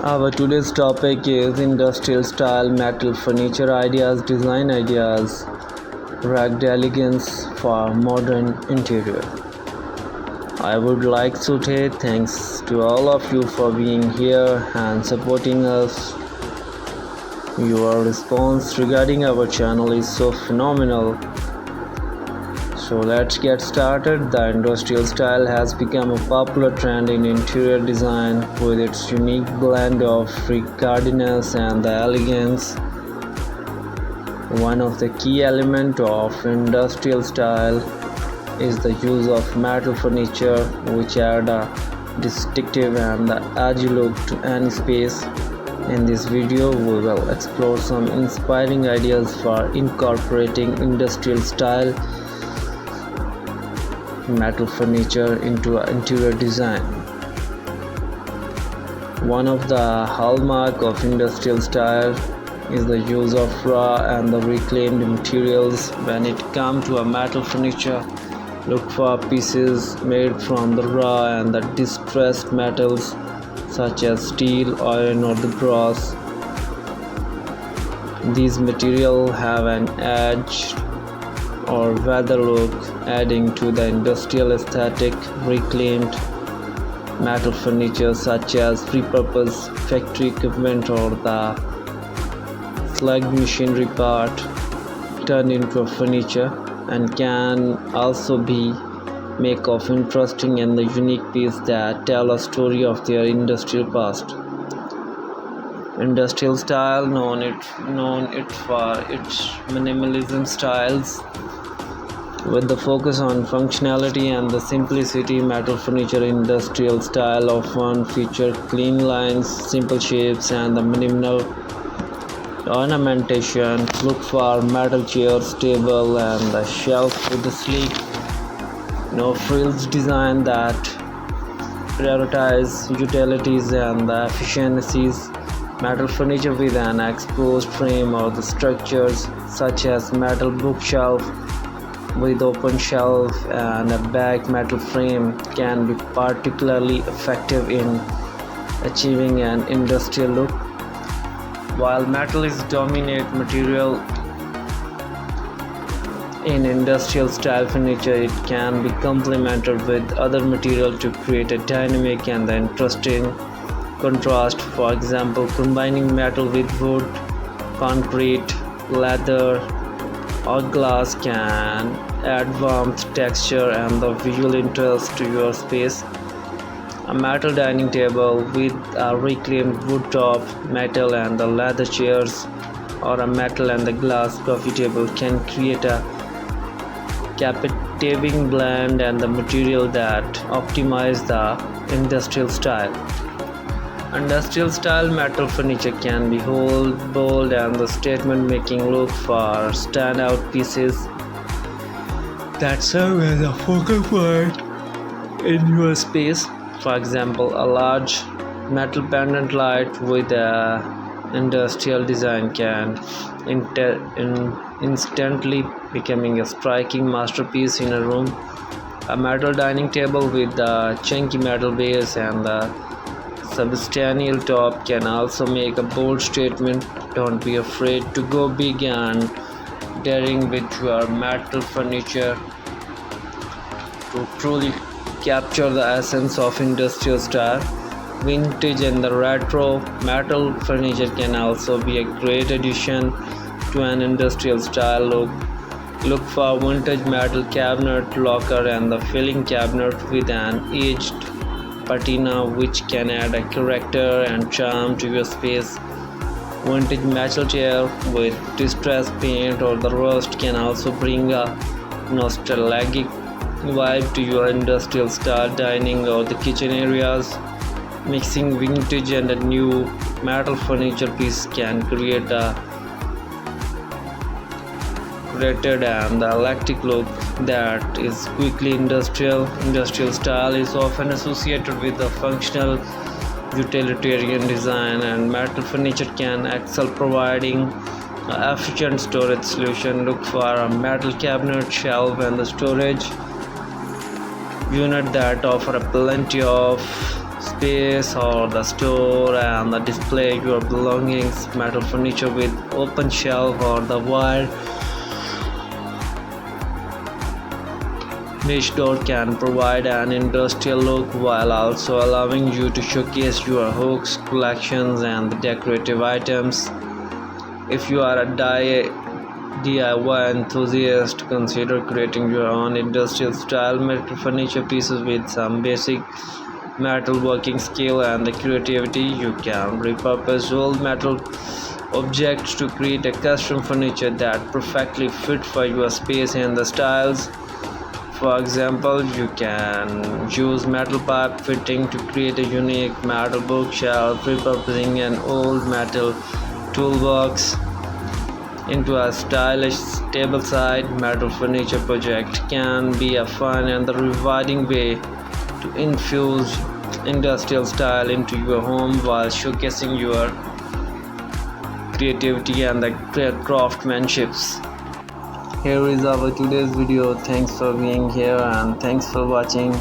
Our today's topic is industrial style metal furniture ideas, design ideas, rugged elegance for modern interior. I would like to say thanks to all of you for being here and supporting us. Your response regarding our channel is so phenomenal. So let's get started. The industrial style has become a popular trend in interior design with its unique blend of ruggedness and the elegance. One of the key elements of industrial style is the use of metal furniture, which add a distinctive and edgy look to any space. In this video, we will explore some inspiring ideas for incorporating industrial style metal furniture into interior design. One of the hallmarks of industrial style is the use of raw and the reclaimed materials. When it comes to a metal furniture, look for pieces made from the raw and the distressed metals such as steel, iron, or the brass. These materials have an edge or weather look, adding to the industrial aesthetic. Reclaimed metal furniture such as repurposed factory equipment or the slug machinery part turned into a furniture and can also be make of interesting and the unique piece that tell a story of their industrial past. Industrial style known it for its minimalism styles with the focus on functionality and the simplicity. Metal furniture industrial style often feature clean lines, simple shapes, and the minimal ornamentation. Look for metal chairs, table, and the shelf with the sleek, no frills design that prioritize utilities and the efficiencies. Metal furniture with an exposed frame or the structures such as metal bookshelf with open shelf and a back metal frame can be particularly effective in achieving an industrial look. While metal is dominant material in industrial style furniture, it can be complemented with other material to create a dynamic and interesting contrast. For example, combining metal with wood, concrete, leather, or glass can add warmth, texture, and the visual interest to your space. A metal dining table with a reclaimed wood top, metal and the leather chairs, or a metal and the glass coffee table can create a captivating blend and the material that optimize the industrial style. Industrial style metal furniture can be bold and the statement making. Look for standout pieces that serve as a focal point in your space. For example, a large metal pendant light with a industrial design can instantly becoming a striking masterpiece in a room. A metal dining table with a chunky metal base and the substantial top can also make a bold statement. Don't be afraid to go big and daring with your metal furniture to truly capture the essence of industrial style. Vintage and the retro metal furniture can also be a great addition to an industrial style look. Look for vintage metal cabinet, locker, and the filling cabinet with an aged patina, which can add a character and charm to your space. Vintage metal chair with distressed paint or the rust can also bring a nostalgic vibe to your industrial style dining or the kitchen areas. Mixing vintage and a new metal furniture piece can create a created and the eclectic look that is quickly industrial. Industrial style is often associated with the functional utilitarian design, and metal furniture can excel providing an efficient storage solution. Look for a metal cabinet, shelf, and the storage unit that offer plenty of space or the store and the display your belongings. Metal furniture with open shelf or the wide niche door can provide an industrial look while also allowing you to showcase your hooks, collections, and decorative items. If you are a DIY enthusiast, consider creating your own industrial style metal furniture pieces with some basic metal working skill and the creativity. You can repurpose old metal objects to create a custom furniture that perfectly fit for your space and the styles. For example, you can use metal pipe fitting to create a unique metal bookshelf. Repurposing an old metal toolbox into a stylish table-side metal furniture project can be a fun and rewarding way to infuse industrial style into your home while showcasing your creativity and the craftsmanship. Here is our today's video. Thanks for being here and thanks for watching.